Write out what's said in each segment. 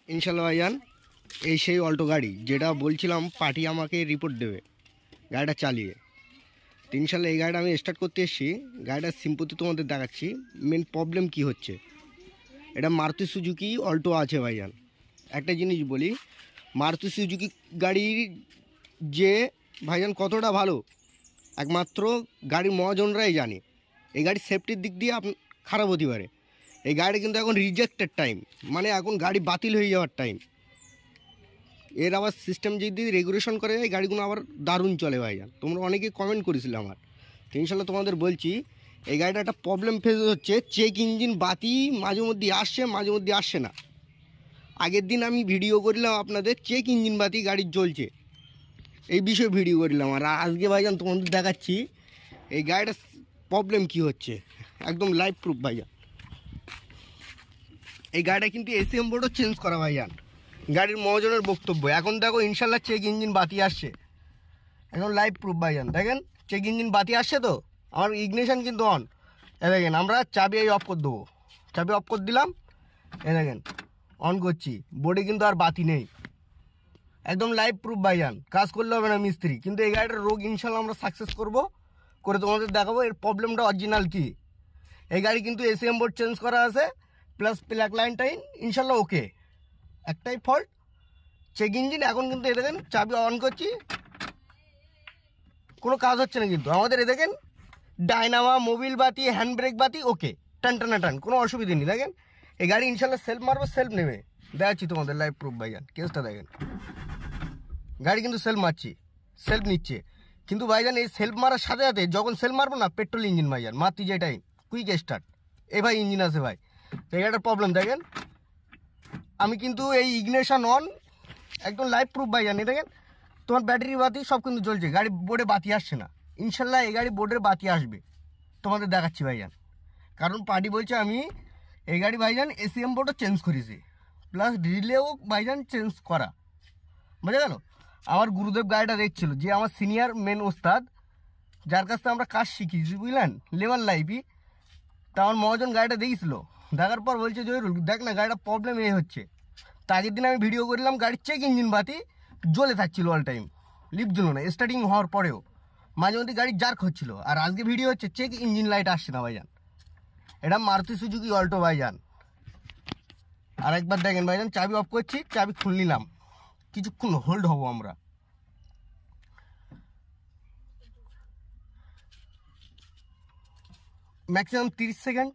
ইনশাল্লাহ ভাইজান, এই সেই অল্টো গাড়ি যেটা বলছিলাম পার্টি আমাকে রিপোর্ট দেবে গাড়িটা চালিয়ে। তো ইনশাল্লাহ এই গাড়িটা আমি স্টার্ট করতে এসেছি। গাড়িটার সিম্পতি তোমাদের দেখাচ্ছি। মেন প্রবলেম কি হচ্ছে, এটা মারুতি সুজুকি অল্টো আছে ভাইজান। একটা জিনিস বলি, মারুতি সুজুকি গাড়ির যে ভাইজান কতটা ভালো একমাত্র গাড়ির মহাজনরাই জানে। এই গাড়ির সেফটির দিক দিয়ে খারাপ হতে পারে। এই গাড়ি কিন্তু এখন রিজেক্টেড টাইম, মানে এখন গাড়ি বাতিল হয়ে যাওয়ার টাইম। এর আবার সিস্টেম যদি রেগুলেশন করে এই গাড়িগুলো আবার দারুণ চলে ভাইজান। তোমরা অনেকে কমেন্ট করেছিলে আমার। তো ইনশাল্লাহ তোমাদের বলছি, এই গাড়িটা একটা প্রবলেম ফেস হচ্ছে, চেক ইঞ্জিন বাতি মাঝে মধ্যে আসছে, মাঝে মধ্যে আসছে না। আগের দিন আমি ভিডিও করলাম আপনাদের, চেক ইঞ্জিন বাতি গাড়ির জ্বলছে, এই বিষয়ে ভিডিও করলাম। আর আজকে ভাইজান তোমাদের দেখাচ্ছি এই গাড়িটার প্রবলেম কি হচ্ছে, একদম লাইভ প্রুফ ভাইজান। এই গাড়িটা কিন্তু এসিএম বোর্ডও চেঞ্জ করা ভাইজান, গাড়ির মহাজনের বক্তব্য। এখন দেখো ইনশাল্লাহ চেক ইঞ্জিন বাতি আসছে, এখন লাইভ প্রুফ ভাইজান। দেখেন চেক ইঞ্জিন বাতি আসছে, তো আমার ইগনিশন কিন্তু অন। এ দেখেন আমরা চাবি এই অফ করে দেবো, চাবি অফ করে দিলাম, এ দেখেন অন করছি, বোর্ডে কিন্তু আর বাতি নেই। একদম লাইভ প্রুফ ভাইজান, কাজ করলে হবে না মিস্ত্রি। কিন্তু এই গাড়িটার রোগ ইনশাল্লাহ আমরা সাকসেস করে তোমাদের দেখাবো এর প্রবলেমটা অরিজিনাল কি। এই গাড়ি কিন্তু এসিএম বোর্ড চেঞ্জ করা আছে, প্লাস ব্ল্যাক লাইন টাইন ইনশাল্লাহ ওকে। একটাই ফল্ট চেক ইঞ্জিন। এখন কিন্তু এ দেখেন চাবি অন করছি, কোনো কাজ হচ্ছে না কিন্তু আমাদের। এ দেখেন ডায়নামা, মোবিল বাতি, হ্যান্ড ব্রেক বাতি ওকে, টান টানা টান, কোনো অসুবিধা নেই। দেখেন এই গাড়ি ইনশাল্লাহ সেলফ মারবো, সেলফ নেবে। দেখাচ্ছি তোমাদের লাইভ প্রুফ ভাইজান, কেসটা দেখেন। গাড়ি কিন্তু সেলফ মারছি, সেলফ নিচ্ছে। কিন্তু ভাইজান এই সেলফ মারার সাথে সাথে যখন সেলফ মারবো না, পেট্রোল ইঞ্জিন ভাইজান মারতি যে টাইম কুইক স্টার্ট, এই ভাই ইঞ্জিন আছে ভাই। তো এটা প্রবলেম দেখেন। আমি কিন্তু এই ইগনিশন অন, একদম লাইভ প্রুফ ভাইজান। এই দেখেন তোমার ব্যাটারি বাতি সব কিন্তু জ্বলছে, গাড়ি বোর্ডে বাতি আসছে না। ইনশাল্লাহ এই গাড়ি বোর্ডের বাতি আসবে, তোমাদের দেখাচ্ছি ভাইজান। কারণ পার্টি বলছে আমি এই গাড়ি ভাইজান এসিএম বোর্ডও চেঞ্জ করেছি, প্লাস রিলেও ভাইজান চেঞ্জ করা, বুঝা গেল। আমার গুরুদেব গাড়িটা দেখছিল, যে আমার সিনিয়র মেন ওস্তাদ, যার কাছ থেকে আমরা কাজ শিখিয়েছি বুঝলেন, লেবার লাইফই। তা আমার মহাজন গাড়িটা দেখেছিল, দেখার পর বলছে জয়রুল দেখ না গাড়িটা প্রবলেম এই হচ্ছে। তা আগের দিন আমি ভিডিও করলাম, গাড়ির চেক ইঞ্জিন বাতি জ্বলে থাকছিল অল টাইম, লিফট জ্বলো না, স্টার্টিং হওয়ার পরেও মাঝে মধ্যে গাড়ি জার্ক হচ্ছিল। আর আজকে ভিডিও হচ্ছে চেক ইঞ্জিন লাইট আসছে না ভাইজান। এটা মারুতি সুজুকি অল্টো ভাইজান। আর একবার দেখেন ভাইজান, চাবি অফ করছি, চাবি খুলে নিলাম, কিছুক্ষণ হোল্ড হবো আমরা। Maximum 30 second.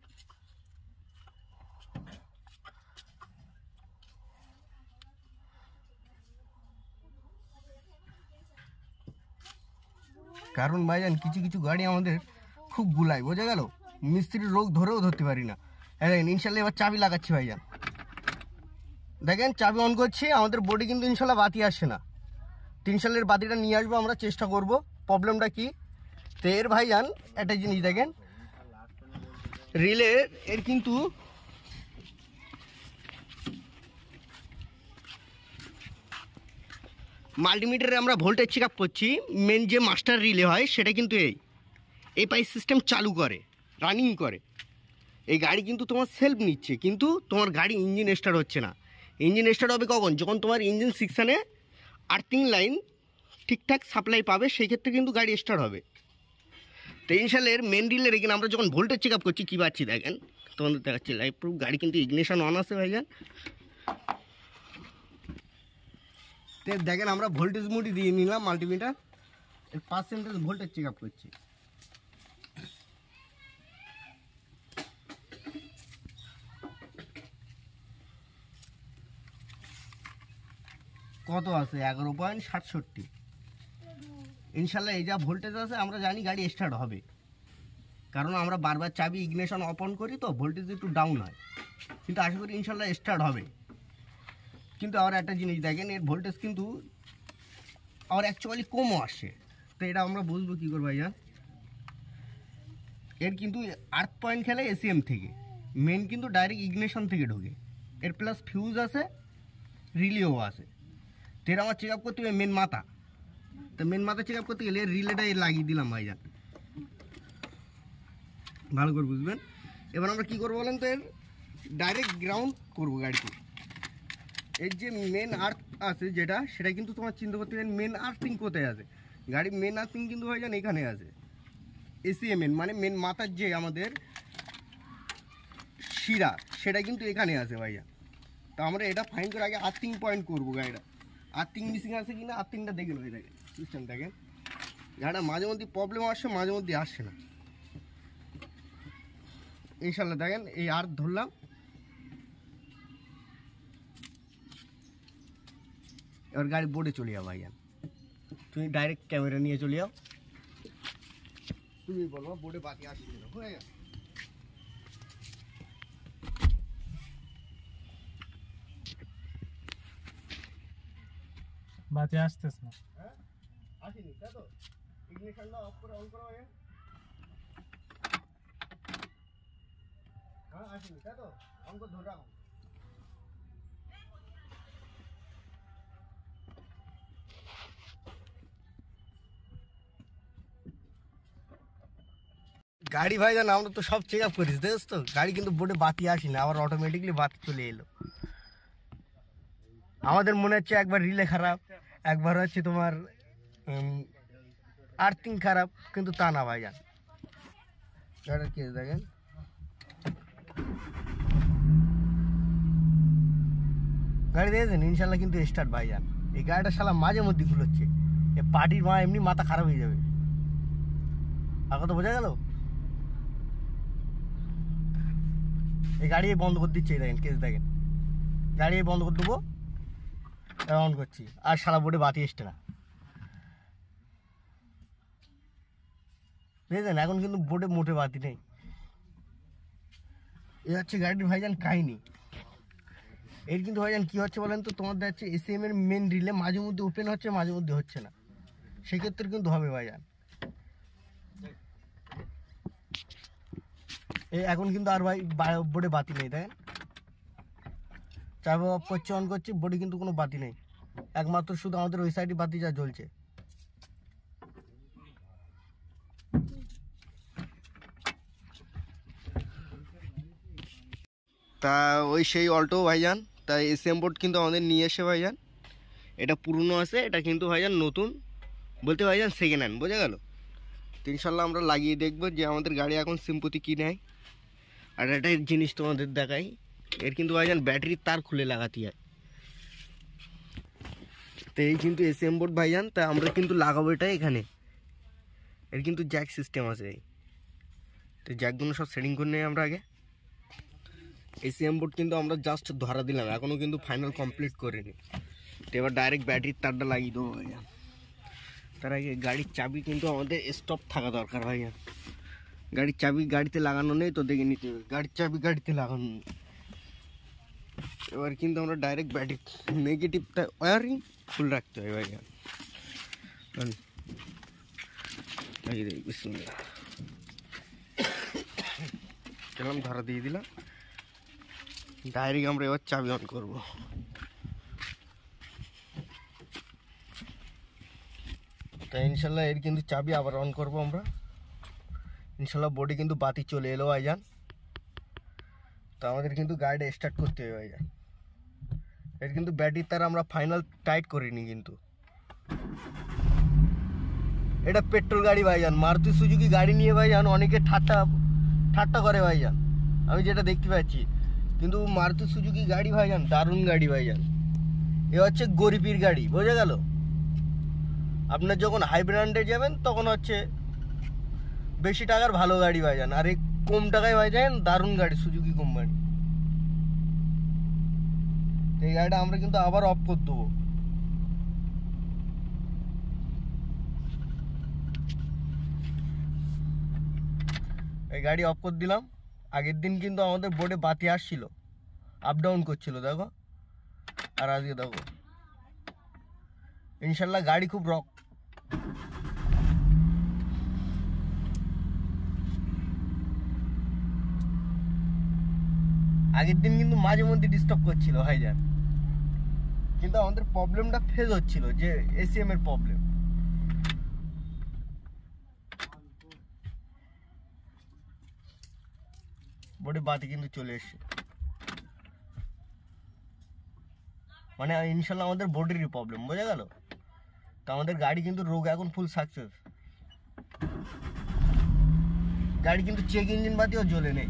কারণ ভাইজান কিছু কিছু গাড়ি আমাদের খুব গুলায়, বোঝা গেল, মিস্ত্রির রোগ ধরেও ধরতে পারি না। দেখেন ইনশাল্লাহ এবার চাবি লাগাচ্ছি ভাইজান। দেখেন চাবি অন করছি, আমাদের বোর্ডে কিন্তু ইনশাল্লাহ বাতি আসছে না। 3 সালের বাতিটা নিয়ে আসবো আমরা, চেষ্টা করব। প্রবলেমটা কি, তো এর ভাইজান একটা জিনিস দেখেন, রিলে এর কিন্তু মাল্টিমিটারে আমরা ভোল্টেজ চেক আপ করছি। মেন যে মাস্টার রিলে হয় সেটা কিন্তু এই পাই সিস্টেম চালু করে, রানিং করে। এই গাড়ি কিন্তু তোমার সেলফ নিচ্ছে, কিন্তু তোমার গাড়ি ইঞ্জিন স্টার্ট হচ্ছে না। ইঞ্জিন স্টার্ট হবে কখন, যখন তোমার ইঞ্জিন সেকশানে আর্থিং লাইন ঠিকঠাক সাপ্লাই পাবে, সেই ক্ষেত্রে কিন্তু গাড়ি স্টার্ট হবে। তো ইনশাল্লাহ এর মেন রিলে রেখে আমরা যখন ভোল্টেজ চেক আপ করছি কী পাচ্ছি দেখেন, তোমাদের দেখাচ্ছি লাইভ প্রুফ। গাড়ি কিন্তু ইগনিশন অন আছে ভাইজান। তো দেখেন আমরা ভোল্টেজ মুডি দিয়ে নিলাম, মাল্টিমিটার এর পার্সেন্টেজ ভোল্টেজ চেক আপ করছি। কত আছে, 11.67। ইনশাল্লাহ এই যা ভোল্টেজ আছে আমরা জানি গাড়ি স্টার্ট হবে, কারণ আমরা বারবার চাবি ইগনিশন অফ অন করি, তো ভোল্টেজ একটু ডাউন হয়। কিন্তু আশা করি ইনশাল্লাহ স্টার্ট হবে। কিন্তু আর একটা জিনিস দেখেন, এর ভোল্টেজ কিন্তু আর অ্যাকচুয়ালি কমও আসছে। তো এটা আমরা বুঝবো কী করবো ভাইয়া, এর কিন্তু আর্থ পয়েন্ট খেলে এসিএম থেকে, মেন কিন্তু ডাইরেক্ট ইগনিশন থেকে ঢোকে। এর প্লাস ফিউজ আছে, রিলেও আছে। তো এর আমার চেক আপ করতে হবে মেন মাথা। তো মেন মাথা চেক আপ করতে গেলে রিলেটা লাগিয়ে দিলাম ভাইজান, ভালো করে বুঝবেন। এবার আমরা কী করবো বলেন তো, এর ডাইরেক্ট গ্রাউন্ড করবো গাড়িতে। এর যে মেন আর্থ আছে যেটা, সেটা কিন্তু তোমার চিন্তা করতে পারেন মেন আর্থিং কোথায় আছে। গাড়ির মেন আর্থিং কিন্তু ভাইজান এখানে আছে, এসিএমএন মানে মেন মাথার যে আমাদের শিরা, সেটা কিন্তু এখানে আছে ভাইজান। তো আমরা এটা ফাইন করে আগে আর্থিং পয়েন্ট করবো গাড়িটা, আর্থিং মিসিং আছে কিনা, আর্থিংটা দেখে নেবে। দেখেন সিস্টেম দেখেন, গাড়িটা মাঝে মধ্যে প্রবলেম আসছে, মাঝে মধ্যে আসছে না। ইনশাল্লাহ দেখেন এই আর্থ ধরলাম, এবার গাড়ি বোর্ডে চলে যাও ভাইজান। তুমি ডাইরেক্ট ক্যামেরা নিয়ে চলে যাও, তুমি বলবো বোর্ডে বাতি আসছে না, হয়ে গেছে। বাতি আসতেছে না, হ্যাঁ আসেনি তাই তো। ইগনিশনটা অফ করে অন করা হয়, হ্যাঁ আসেনি তাই তো, অন করে ধরে রাখো। গাড়ি ভাইজান আমরা তো সব চেক আপ করিস দেখছ তো, গাড়ি কিন্তু বোর্ডে বাতি আসি না, আবার অটোমেটিকলি বাতি চলে এলো। আমাদের মনে হচ্ছে একবার রিলে খারাপ, একবার হচ্ছে তোমার আর্থিং খারাপ, কিন্তু তা না ভাইজান। গাড়ির কেস দেখেন, গাড়ি দেখেছেন ইনশাল্লাহ কিন্তু স্টার্ট ভাইজান। এই গাড়িটা শালা মাঝে মধ্যে ভুল হচ্ছে, এ পার্টির মা এমনি মাথা খারাপ হয়ে যাবে। আর কথা বোঝা গেল, এই গাড়ি বন্ধ করে দিচ্ছে, দেখেন কেস দেখেন, গাড়ি বন্ধ করে দেবো, অন করছি, আর সারা বোর্ডে বাতি এসছে না। বুঝলেন, এখন কিন্তু বোর্ডে মোটে বাতি নেই। এ হচ্ছে গাড়ির ভাইজান কাহিনি। এর কিন্তু ভাইজান কী হচ্ছে বলেন তো, তোমাদের হচ্ছে এসিএম এর মেন রিলে মাঝে মধ্যে ওপেন হচ্ছে, মাঝে মধ্যে হচ্ছে না, সেক্ষেত্রে কিন্তু হবে ভাইজান। এখন কিন্তু আর ভাই বোর্ডে বাতি নেই, দেখেন চাবো অফ করছি, অন করছি, বোর্ডে কিন্তু কোনো বাতি নেই, একমাত্র শুধু আমাদের ওই সাইডে বাতি যা জ্বলছে। তা ওই সেই অল্টো ভাইজান, তাই এসিএম বোর্ড কিন্তু আমাদের নিয়ে এসে ভাইজান, এটা পুরনো আছে, এটা কিন্তু ভাইজান নতুন বলতে ভাইজান সেকেন্ড হ্যান্ড, বোঝা গেল। তো ইনশাল্লাহ আমরা লাগিয়ে দেখবো যে আমাদের গাড়ি এখন সিম্পতি কী নেয়। আর একটা জিনিস তোমাদের দেখাই, এর কিন্তু ভাইজান ব্যাটারির তার খুলে লাগাতে হয়। তো এই কিন্তু এসিএম বোর্ড ভাইজান, তা আমরা কিন্তু লাগাবো এটা এখানে। এর কিন্তু জ্যাক সিস্টেম আছে, তো জ্যাকগুলো সব সেটিং করে নিই আমরা আগে। এসিএম বোর্ড কিন্তু আমরা জাস্ট ধরা দিলাম, এখনও কিন্তু ফাইনাল কমপ্লিট করিনি। তো এবার ডাইরেক্ট ব্যাটারির তারটা লাগিয়ে দেবো ভাইজান। তার আগে গাড়ির চাবি কিন্তু আমাদের স্টপ থাকা দরকার ভাইজান। গাড়ির চাবি গাড়িতে লাগানো নেই, তো দেখে নিতে হবে গাড়ির চাবি গাড়িতে লাগানো নেই। এবার কিন্তু আমরা ডাইরেক্ট ব্যাটারি নেগেটিভটা ওয়ারিং ফুল রাখতে হবে ভাইজান। লাগিয়ে দিই, বিসমিল্লাহ। চলাম ধরা দিয়ে দিলাম, ডাইরেক্ট আমরা এবার চাবি অন করবো। তাই ইনশাল্লাহ এর কিন্তু চাবি আবার অন করবো আমরা। ইনশাল্লাহ বোর্ডে কিন্তু বাতি চলে এলো ভাইজান। তো আমাদের কিন্তু গাড়িটা স্টার্ট করতে হবে ভাইজান। এর কিন্তু ব্যাটারির তার আমরা ফাইনাল টাইট করিনি, কিন্তু এটা পেট্রোল গাড়ি ভাইজান, মারুতি সুজুকি গাড়ি নিয়ে ভাইজান অনেকে ঠাট্টা করে ভাইজান, আমি যেটা দেখতে পাচ্ছি। কিন্তু মারুতি সুজুকি গাড়ি ভাইজান দারুণ গাড়ি ভাইজান। এ হচ্ছে গরিবের গাড়ি, বোঝা গেল। আপনার যখন হাই ব্র্যান্ডে যাবেন তখন হচ্ছে বেশি টাকার ভালো গাড়ি ভাইজান, আর এই কম টাকায় ভাইজান দারুণ গাড়ি সুজুকি কোম্পানি। এই গাড়িটা আমরা কিন্তু আবার অফ করে দেবো। এই গাড়ি অফ করে দিলাম। আগের দিন কিন্তু আমাদের বোর্ডে বাতি আসছিল, আপ ডাউন করছিল দেখো, আর আজকে দেখো ইনশাল্লাহ গাড়ি খুব রক। আগের দিন কিন্তু মাঝে মধ্যে ডিস্টার্ব করছিল ভাইজান, কিন্তু আমাদের প্রবলেমটা ফেজ হচ্ছিল যে এসিএম এর প্রবলেম। বোর্ডে বাতি কিন্তু চলে এসছে। মানে ইনশাল্লাহ আমাদের বডিরই প্রবলেম, বোঝা গেল? তো আমাদের গাড়ি কিন্তু রোগ এখন ফুল সাকসেস, গাড়ি কিন্তু চেক ইঞ্জিন বাতিও জ্বলে নেই।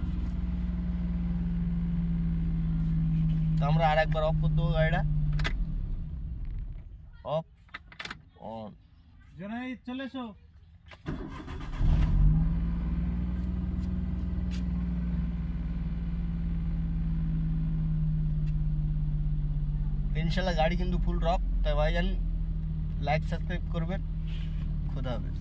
তো আমরা আর একবার অফ করে দেবো গাড়িটা, অফ অন। চলে এসো। ইনশাল্লাহ গাড়ি কিন্তু ফুল রক। তাই ভাইজান লাইক সাবস্ক্রাইব করবেন। খুদা হাফেজ।